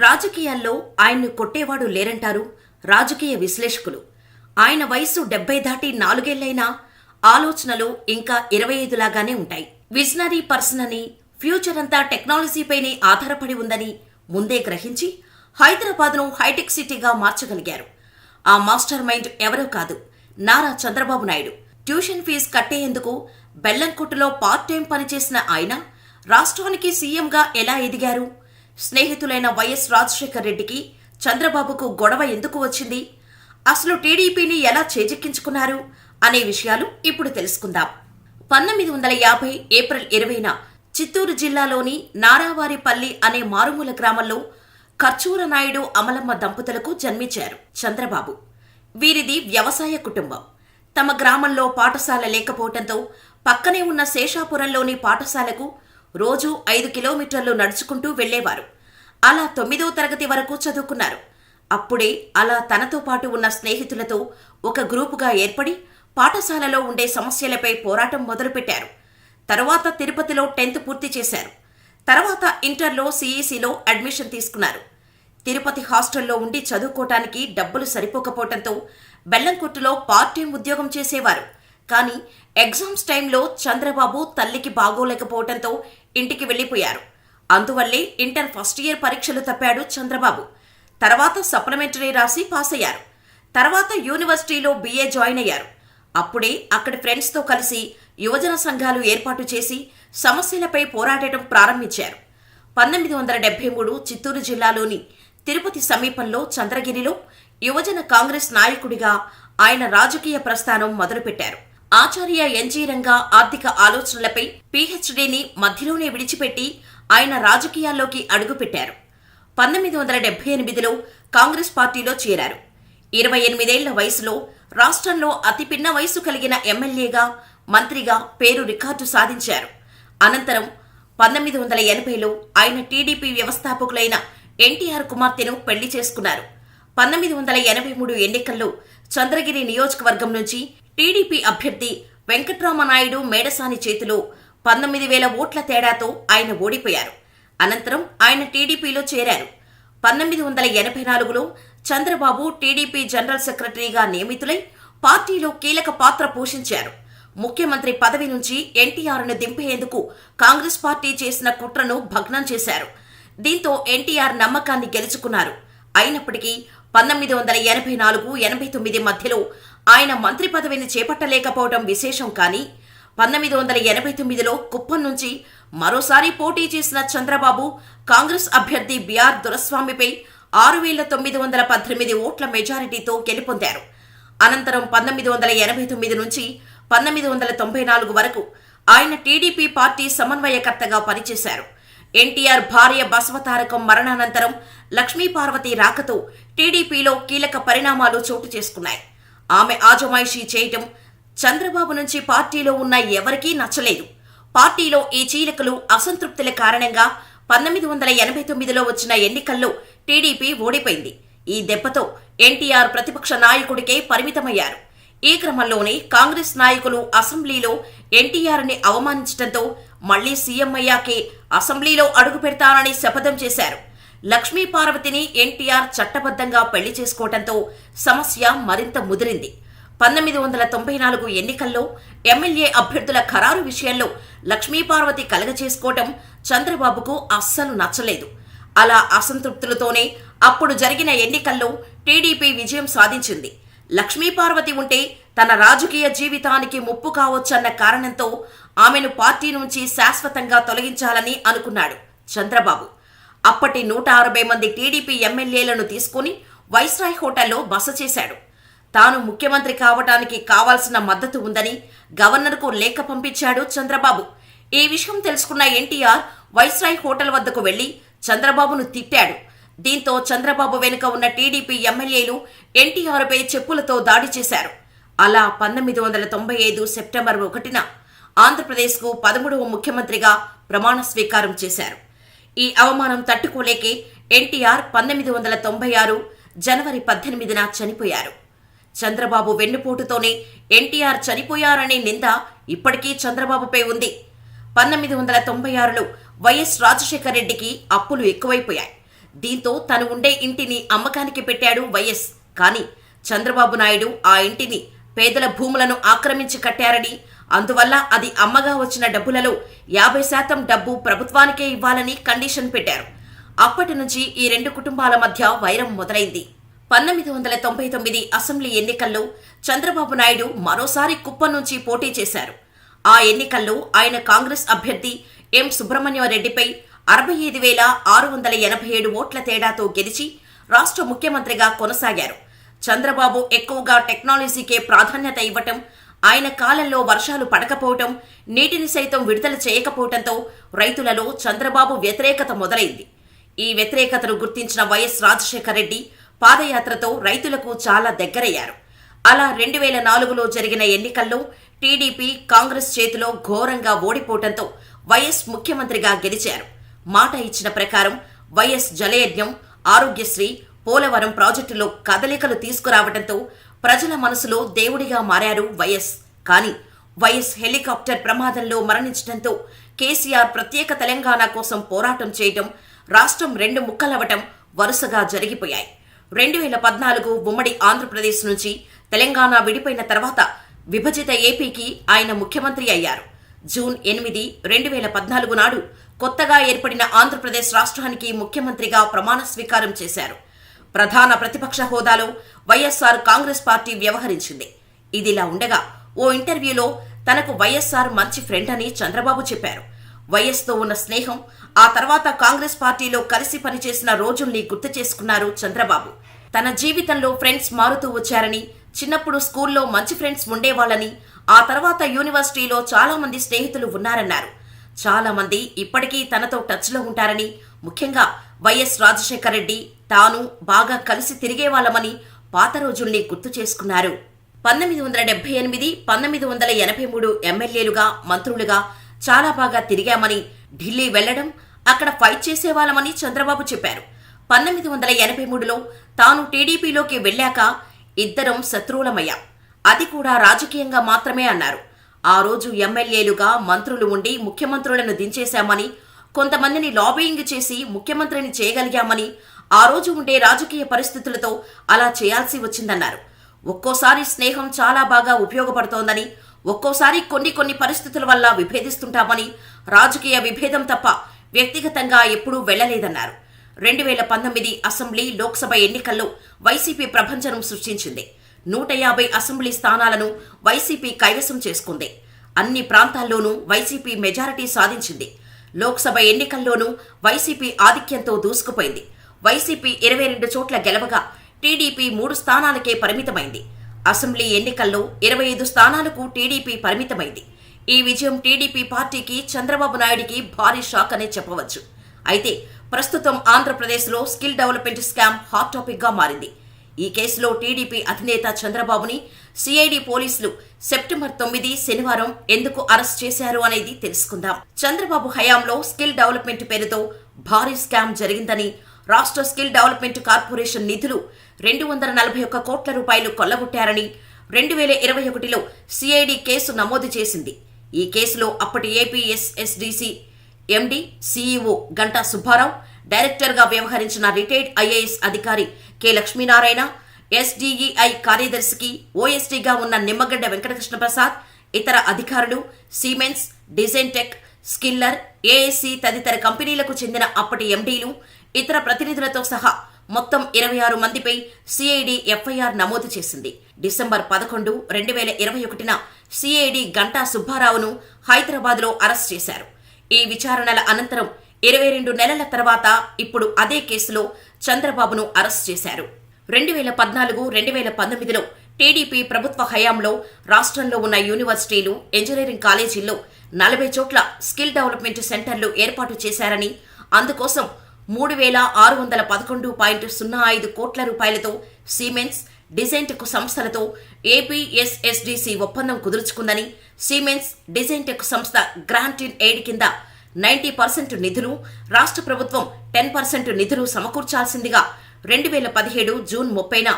రాజకీయాల్లో ఆయన్ను కొట్టేవాడు లేరంటారు రాజకీయ విశ్లేషకులు. ఆయన వయసు 70 దాటి 4 ఏళ్లైనా ఆలోచనలు ఇంకా 25 లాగానే ఉంటాయి. విజనరీ పర్సన్ అని, ఫ్యూచర్ అంతా టెక్నాలజీపైనే ఆధారపడి ఉందని ముందే గ్రహించి హైదరాబాద్ను హైటెక్ సిటీగా మార్చగలిగారు. ఆ మాస్టర్ మైండ్ ఎవరో కాదు, నారా చంద్రబాబు నాయుడు. ట్యూషన్ ఫీజు కట్టేందుకు బెల్లంకొట్టులో పార్ట్ టైం పనిచేసిన ఆయన రాష్ట్రానికి సీఎంగా ఎలా ఎదిగారు? స్నేహితులైన వైఎస్ రాజశేఖర్ రెడ్డికి చంద్రబాబుకు గొడవ ఎందుకు వచ్చింది? అసలు టీడీపీని ఎలా చేజిక్కించుకున్నారు అనే విషయాలు ఇప్పుడు తెలుసుకుందాం. 1950 ఏప్రిల్ 20న చిత్తూరు జిల్లాలోని నారావారిపల్లి అనే మారుమూల గ్రామంలో ఖర్చూర నాయుడు అమలమ్మ దంపతులకు జన్మించారు చంద్రబాబు. వీరిది వ్యవసాయ కుటుంబం. తమ గ్రామంలో పాఠశాల లేకపోవడంతో పక్కనే ఉన్న శేషాపురంలోని పాఠశాలకు రోజూ 5 కిలోమీటర్లు నడుచుకుంటూ వెళ్లేవారు. అలా 9వ తరగతి వరకు చదువుకున్నారు. అప్పుడే అలా తనతో పాటు ఉన్న స్నేహితులతో ఒక గ్రూపుగా ఏర్పడి పాఠశాలలో ఉండే సమస్యలపై పోరాటం మొదలుపెట్టారు. తర్వాత తిరుపతిలో 10th పూర్తి చేశారు. తర్వాత ఇంటర్లో సిఈసిలో అడ్మిషన్ తీసుకున్నారు. తిరుపతి హాస్టల్లో ఉండి చదువుకోవటానికి డబ్బులు సరిపోకపోవడంతో బెల్లంకొట్టులో పార్ట్ టైం ఉద్యోగం చేసేవారు. కానీ ఎగ్జామ్స్ టైంలో చంద్రబాబు తల్లికి బాగోలేకపోవడంతో ఇంటికి వెళ్లిపోయారు. అందువల్లే ఇంటర్ ఫస్ట్ ఇయర్ పరీక్షలు తప్పాడు చంద్రబాబు. తర్వాత సప్లిమెంటరీ రాసి పాస్ అయ్యారు. తర్వాత యూనివర్సిటీలో BA జాయిన్ అయ్యారు. అప్పుడే అక్కడి ఫ్రెండ్స్తో కలిసి యువజన సంఘాలు ఏర్పాటు చేసి సమస్యలపై పోరాడటం ప్రారంభించారు. 1973 చిత్తూరు జిల్లాలోని తిరుపతి సమీపంలో చంద్రగిరిలో యువజన కాంగ్రెస్ నాయకుడిగా ఆయన రాజకీయ ప్రస్థానం మొదలుపెట్టారు. ఆచార్య ఎన్జీ రంగా ఆర్థిక ఆలోచనలపై PhDని మధ్యలోనే విడిచిపెట్టి ఆయన రాజకీయాల్లోకి అడుగుపెట్టారు. 1978లో కాంగ్రెస్ పార్టీలో చేరారు. 28 ఏళ్ల వయసులో రాష్ట్రంలో అతి పిన్న వయసు కలిగిన ఎమ్మెల్యేగా, మంత్రిగా పేరు రికార్డు సాధించారు. అనంతరం 1980లో ఆయన టీడీపీ వ్యవస్థాపకులైన ఎన్టీఆర్ కుమార్తెను పెళ్లి చేసుకున్నారు. 1983 ఎన్నికల్లో చంద్రగిరి నియోజకవర్గం నుంచి టీడీపీ అభ్యర్థి వెంకట్రామనాయుడు మేడసాని చేతిలో 19,000 ఓట్ల తేడాతో ఆయన ఓడిపోయారు. అనంతరం ఆయన టీడీపీలో చేరారు. 1984లో చంద్రబాబు టీడీపీ జనరల్ సెక్రటరీగా నియమితులై పార్టీలో కీలక పాత్ర పోషించారు. ముఖ్యమంత్రి పదవి నుంచి ఎన్టీఆర్ను దింపేందుకు కాంగ్రెస్ పార్టీ చేసిన కుట్రను భగ్నం చేశారు. దీంతో ఎన్టీఆర్ నమ్మకాన్ని గెలుచుకున్నారు. అయినప్పటికీ 1984-89 మధ్యలో ఆయన మంత్రి పదవిని చేపట్టలేకపోవడం విశేషం. కానీ 1989లో కుప్పం నుంచి మరోసారి పోటీ చేసిన చంద్రబాబు కాంగ్రెస్ అభ్యర్థి బిఆర్ దొరస్వామిపై 6,918 ఓట్ల మెజారిటీతో గెలుపొందారు. అనంతరం 1989 నుంచి 1994 వరకు ఆయన టీడీపీ పార్టీ సమన్వయకర్తగా పనిచేశారు. ఎన్టీఆర్ భార్య బసవతారకం మరణానంతరం లక్ష్మీపార్వతి రాకతో టీడీపీలో కీలక పరిణామాలు చోటు చేసుకున్నాయి. ఆమె ఆజమాయిషీ చేయటం చంద్రబాబు నుంచి పార్టీలో ఉన్న ఎవరికీ నచ్చలేదు. పార్టీలో ఈ చీలికలు, అసంతృప్తుల కారణంగా 1989లో వచ్చిన ఎన్నికల్లో టీడీపీ ఓడిపోయింది. ఈ దెబ్బతో ఎన్టీఆర్ ప్రతిపక్ష నాయకుడికే పరిమితమయ్యారు. ఈ క్రమంలోనే కాంగ్రెస్ నాయకులు అసెంబ్లీలో ఎన్టీఆర్ని అవమానించడంతో మళ్లీ సీఎం అయ్యాకే అసెంబ్లీలో అడుగు పెడతానని శపథం చేశారు. లక్ష్మీపార్వతిని ఎన్టీఆర్ చట్టబద్ధంగా పెళ్లి చేసుకోవడంతో సమస్య మరింత ముదిరింది. 1994 ఎన్నికల్లో ఎమ్మెల్యే అభ్యర్థుల ఖరారు విషయంలో లక్ష్మీపార్వతి కలగచేసుకోవటం చంద్రబాబుకు అస్సలు నచ్చలేదు. అలా అసంతృప్తులతోనే అప్పుడు జరిగిన ఎన్నికల్లో టీడీపీ విజయం సాధించింది. లక్ష్మీపార్వతి ఉంటే తన రాజకీయ జీవితానికి ముప్పు కావచ్చన్న కారణంతో ఆమెను పార్టీ నుంచి శాశ్వతంగా తొలగించాలని అనుకున్నాడు చంద్రబాబు. అప్పటి 160 మంది టీడీపీ ఎమ్మెల్యేలను తీసుకుని వైస్రాయ్ హోటల్లో బస చేశాడు. తాను ముఖ్యమంత్రి కావటానికి కావాల్సిన మద్దతు ఉందని గవర్నర్కు లేఖ పంపించాడు చంద్రబాబు. ఈ విషయం తెలుసుకున్న ఎన్టీఆర్ వైస్రాయ్ హోటల్ వద్దకు వెళ్లి చంద్రబాబును తిట్టాడు. దీంతో చంద్రబాబు వెనుక ఉన్న టీడీపీ ఎమ్మెల్యేలు ఎన్టీఆర్పై చెప్పులతో దాడి చేశారు. అలా 1995 సెప్టెంబర్ 1న ఆంధ్రప్రదేశ్కు 13వ ముఖ్యమంత్రిగా ప్రమాణ స్వీకారం చేశారు. ఈ అవమానం తట్టుకోలేకే ఎన్టీఆర్ 1996 జనవరి 18న చనిపోయారు. చంద్రబాబు వెన్నుపోటుతోనే ఎన్టీఆర్ చనిపోయారనే నింద ఇప్పటికీ చంద్రబాబుపై ఉంది. 1996లో వైఎస్ రాజశేఖర్ రెడ్డికి అప్పులు ఎక్కువైపోయాయి. దీంతో తను ఉండే ఇంటిని అమ్మకానికి పెట్టాడు వైఎస్. కానీ చంద్రబాబు నాయుడు ఆ ఇంటిని పేదల భూములను ఆక్రమించి కట్టారని, అందువల్ల అది అమ్మగా వచ్చిన డబ్బులలో 50% డబ్బు ప్రభుత్వానికే ఇవ్వాలని కండిషన్ పెట్టారు. అప్పటి నుంచి ఈ రెండు కుటుంబాల మధ్య వైరం మొదలైంది. 1999 అసెంబ్లీ ఎన్నికల్లో చంద్రబాబు నాయుడు మరోసారి కుప్పం నుంచి పోటీ చేశారు. ఆ ఎన్నికల్లో ఆయన కాంగ్రెస్ అభ్యర్థి ఎం సుబ్రహ్మణ్యరెడ్డిపై 65,687 ఓట్ల తేడాతో గెలిచి రాష్ట్ర ముఖ్యమంత్రిగా కొనసాగారు. చంద్రబాబు ఎక్కువగా టెక్నాలజీకే ప్రాధాన్యత ఇవ్వటం, ఆయన కాలంలో వర్షాలు పడకపోవటం, నీటిని సైతం విడుదల చేయకపోవటంతో రైతులలో చంద్రబాబు వ్యతిరేకత మొదలైంది. ఈ వ్యతిరేకతను గుర్తించిన వైఎస్ రాజశేఖర రెడ్డి పాదయాత్రతో రైతులకు చాలా దగ్గరయ్యారు. అలా 2004లో జరిగిన ఎన్నికల్లో టీడీపీ కాంగ్రెస్ చేతిలో ఘోరంగా ఓడిపోవటంతో వైఎస్ ముఖ్యమంత్రిగా గెలిచారు. మాట ఇచ్చిన ప్రకారం వైఎస్ జలయజ్ఞం, ఆరోగ్యశ్రీ, పోలవరం ప్రాజెక్టులో కదలికలు తీసుకురావడంతో ప్రజల మనసులో దేవుడిగా మారారు వైఎస్. కానీ వైఎస్ హెలికాప్టర్ ప్రమాదంలో మరణించడంతో కేసీఆర్ ప్రత్యేక తెలంగాణ కోసం పోరాటం చేయటం, రాష్ట్రం 2 ముక్కలవటం వరుసగా జరిగిపోయాయి. 2014 ఉమ్మడి ఆంధ్రప్రదేశ్ నుంచి తెలంగాణ విడిపోయిన తర్వాత విభజిత ఏపీకి ఆయన ముఖ్యమంత్రి అయ్యారు. జూన్ 8, 2014 నాడు కొత్తగా ఏర్పడిన ఆంధ్రప్రదేశ్ రాష్ట్రానికి ముఖ్యమంత్రిగా ప్రమాణ స్వీకారం చేశారు. ప్రధాన ప్రతిపక్ష హోదాలో వైఎస్ఆర్ కాంగ్రెస్ పార్టీ వ్యవహరించింది. ఇదిలా ఉండగా ఓ ఇంటర్వ్యూలో తనకు వైఎస్ఆర్ మంచి ఫ్రెండ్ అని చంద్రబాబు చెప్పారు. వైఎస్తో ఉన్న స్నేహం, ఆ తర్వాత కాంగ్రెస్ పార్టీలో కలిసి పనిచేసిన రోజుల్ని గుర్తు చేసుకున్నారు చంద్రబాబు. తన జీవితంలో ఫ్రెండ్స్ మారుతూ వచ్చారని, చిన్నప్పుడు స్కూల్లో మంచి ఫ్రెండ్స్ ఉండేవాళ్ళని, ఆ తర్వాత యూనివర్సిటీలో చాలా మంది స్నేహితులు ఉన్నారన్నారు. చాలా మంది ఇప్పటికీ తనతో టచ్లో ఉంటారని, ముఖ్యంగా వైఎస్ రాజశేఖర రెడ్డి, తాను బాగా కలిసి తిరిగేవాళ్లమని పాత రోజుల్ని గుర్తు చేసుకున్నారు. 1978, 1983 ఎమ్మెల్యేలుగా, మంత్రులుగా చాలా బాగా తిరిగామని, ఢిల్లీ వెళ్లడం, అక్కడ ఫైట్ చేసేవాళ్లమని చంద్రబాబు చెప్పారు. 1983లో తాను టీడీపీలోకి వెళ్లాక ఇద్దరం శత్రువులమయ్యాం, అది కూడా రాజకీయంగా మాత్రమే అన్నారు. ఆ రోజు ఎమ్మెల్యేలుగా, మంత్రులు ఉండి ముఖ్యమంత్రులను దించేశామని, కొంతమందిని లాబియింగ్ చేసి ముఖ్యమంత్రిని చేయగలిగామని, ఆ రోజు ఉండే రాజకీయ పరిస్థితులతో అలా చేయాల్సి వచ్చిందన్నారు. ఒక్కోసారి స్నేహం చాలా బాగా ఉపయోగపడుతోందని, ఒక్కోసారి కొన్ని పరిస్థితుల వల్ల విభేదిస్తుంటామని, రాజకీయ విభేదం తప్ప వ్యక్తిగతంగా ఎప్పుడూ వెళ్లలేదన్నారు. 2019 అసెంబ్లీ, లోక్సభ ఎన్నికల్లో వైసీపీ ప్రభంజనం సృష్టించింది. 150 అసెంబ్లీ స్థానాలను వైసీపీ కైవసం చేసుకుంది. అన్ని ప్రాంతాల్లోనూ వైసీపీ మెజారిటీ సాధించింది. లోక్సభ ఎన్నికల్లోనూ వైసీపీ ఆధిక్యంతో దూసుకుపోయింది. వైసీపీ 22 చోట్ల గెలవగా టీడీపీ 3 స్థానాలకే పరిమితమైంది. అసెంబ్లీ ఎన్నికల్లో 25 స్థానాలకు టీడీపీ పరిమితమైంది. ఈ విజయం టీడీపీ పార్టీకి, చంద్రబాబు నాయుడికి భారీ షాక్ అనే చెప్పవచ్చు. అయితే ప్రస్తుతం ఆంధ్రప్రదేశ్లో skill development scam hot topic గా మారింది. ఈ కేసులో టీడీపీ అధినేత చంద్రబాబుని సిఐడి పోలీసులు సెప్టెంబర్ 9 శనివారం ఎందుకు అరెస్ట్ చేశారు అనేది తెలుసుకుందాం. చంద్రబాబు హయాంలో స్కిల్ డెవలప్మెంట్ పేరుతో భారీ స్కామ్ జరిగిందని, రాష్ట్ర స్కిల్ డెవలప్మెంట్ కార్పొరేషన్ నిధులు 241 కోట్ల రూపాయలు కొల్లగొట్టారని 2021లో సిఐడి కేసు నమోదు చేసింది. ఈ కేసులో అప్పటి ఏపీఎస్ఎస్డిసి ఎండి, సీఈఓ గంటా సుబ్బారావు, డైరెక్టర్గా వ్యవహరించిన రిటైర్డ్ ఐఏఎస్ అధికారి కె లక్ష్మీనారాయణ, ఎస్డీఈఐ కార్యదర్శికి ఓఎస్డీగా ఉన్న నిమ్మగడ్డ వెంకటకృష్ణ ప్రసాద్, ఇతర అధికారులు, సిమెన్స్, డిజైన్ టెక్, స్కిల్లర్, ఏఎస్సీ తదితర కంపెనీలకు చెందిన అప్పటి ఎండీలు, ఇతర ప్రతినిధులతో సహా మొత్తం 26 మందిపై సిఐడి ఎఫ్ఐఆర్ నమోదు చేసింది. డిసెంబర్ 11, 2021న సిఐడి గంటా సుబ్బారావును హైదరాబాద్లో అరెస్ట్ చేశారు. ఈ విచారణల అనంతరం 22 నెలల తర్వాత ఇప్పుడు అదే కేసులో చంద్రబాబును అరెస్ట్ చేశారు. 2014, 2019లో టీడీపీ ప్రభుత్వ హయాంలో రాష్ట్రంలో ఉన్న యూనివర్సిటీలు, ఇంజనీరింగ్ కాలేజీల్లో 40 చోట్ల స్కిల్ డెవలప్మెంట్ సెంటర్లు ఏర్పాటు చేశారని, అందుకోసం 3,611.05 కోట్ల రూపాయలతో సిమెన్స్, డిజైన్ టెక్ సంస్థలతో ఏపీఎస్ఎస్డిసి ఒప్పందం కుదుర్చుకుందని, సిమెన్స్, డిజైన్ టెక్ సంస్థ గ్రాంట్ ఇన్ ఎయిడ్ కింద 90% నిధులు, రాష్ట్ర ప్రభుత్వం 10% నిధులు సమకూర్చాల్సిందిగా 2017 జూన్ 30న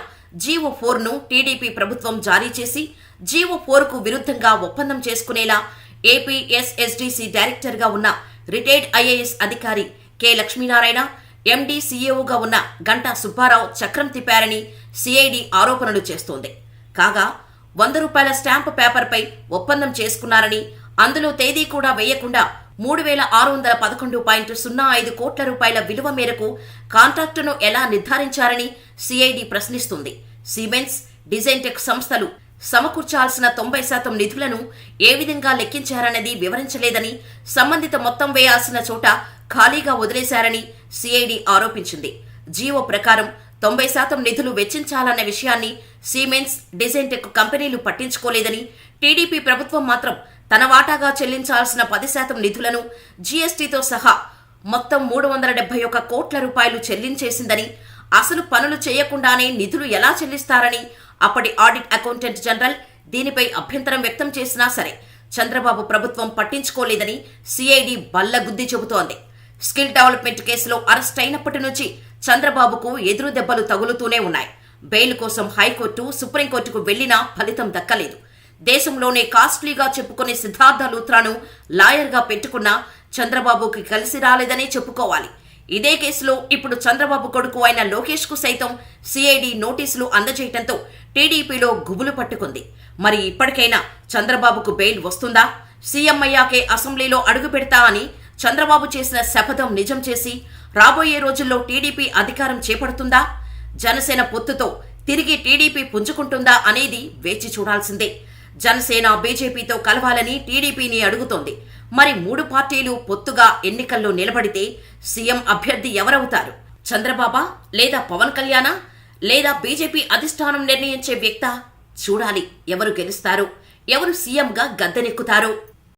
జీవో 4ను టీడీపీ ప్రభుత్వం జారీ చేసి, జీవో 4కు విరుద్ధంగా ఒప్పందం చేసుకునేలా ఏపీఎస్ఎస్డిసి డైరెక్టర్గా ఉన్న రిటైర్డ్ ఐఏఎస్ అధికారి కె లక్ష్మీనారాయణ, ఎండీ సీఈఓగా ఉన్న గంటా సుబ్బారావు చక్రం తిప్పారని సిఐడి ఆరోపణలు చేస్తోంది. కాగా ₹100 స్టాంపు పేపర్పై ఒప్పందం చేసుకున్నారని, అందులో తేదీ కూడా వేయకుండా 3,611.05 కోట్ల రూపాయల విలువ మేరకు కాంట్రాక్టును ఎలా నిర్ధారించారని సిఐడి ప్రశ్నిస్తుంది. సిమెన్స్, డిజైన్టెక్ సంస్థలు సమకూర్చాల్సిన 90% నిధులను ఏ విధంగా లెక్కించారన్నది వివరించలేదని, సంబంధిత మొత్తం వేయాల్సిన చోట ఖాళీగా వదిలేశారని సిఐడి ఆరోపించింది. జీవో ప్రకారం 90% నిధులు వెచ్చించాలన్న విషయాన్ని సిమెన్స్, డిజైన్టెక్ కంపెనీలు పట్టించుకోలేదని, టీడీపీ ప్రభుత్వం మాత్రం తన వాటాగా చెల్లించాల్సిన 10% నిధులను జీఎస్టీతో సహా మొత్తం 371 కోట్ల రూపాయలు చెల్లించేసిందని, అసలు పనులు చేయకుండానే నిధులు ఎలా చెల్లిస్తారని అప్పటి ఆడిట్ అకౌంటెంట్ జనరల్ దీనిపై అభ్యంతరం వ్యక్తం చేసినా సరే చంద్రబాబు ప్రభుత్వం పట్టించుకోలేదని సిఐడి బల్లగుద్ది చెబుతోంది. స్కిల్ డెవలప్మెంట్ కేసులో అరెస్ట్ అయినప్పటి నుంచి చంద్రబాబుకు ఎదురు దెబ్బలు తగులుతూనే ఉన్నాయి. బెయిల్ కోసం హైకోర్టు, సుప్రీంకోర్టుకు వెళ్లినా ఫలితం దక్కలేదు. దేశంలోనే కాస్ట్లీగా చెప్పుకునే సిద్ధార్థ లూథ్రాను లాయర్గా పెట్టుకున్నా చంద్రబాబుకి కలిసి రాలేదనే చెప్పుకోవాలి. ఇదే కేసులో ఇప్పుడు చంద్రబాబు కొడుకు అయిన లోకేష్ కు సైతం సిఐడి నోటీసులు అందజేయడంతో టీడీపీలో గుబులు పట్టుకుంది. మరి ఇప్పటికైనా చంద్రబాబుకు బెయిల్ వస్తుందా? సీఎం అయ్యాకే అసెంబ్లీలో అడుగు పెడతా అని చంద్రబాబు చేసిన శపథం నిజం చేసి రాబోయే రోజుల్లో టీడీపీ అధికారం చేపడుతుందా? జనసేన పొత్తుతో తిరిగి టీడీపీ పుంజుకుంటుందా అనేది వేచి చూడాల్సిందే. జనసేన బీజేపీతో కలవాలని టీడీపీని అడుగుతోంది. మరి 3 పార్టీలు పొత్తుగా ఎన్నికల్లో నిలబడితే సీఎం అభ్యర్థి ఎవరవుతారు? చంద్రబాబా, లేదా పవన్ కళ్యాణా, లేదా బీజేపీ అధిష్టానం నిర్ణయించే వ్యక్తా? చూడాలి ఎవరు గెలుస్తారో, ఎవరు సీఎంగా గద్దెనెక్కుతారో.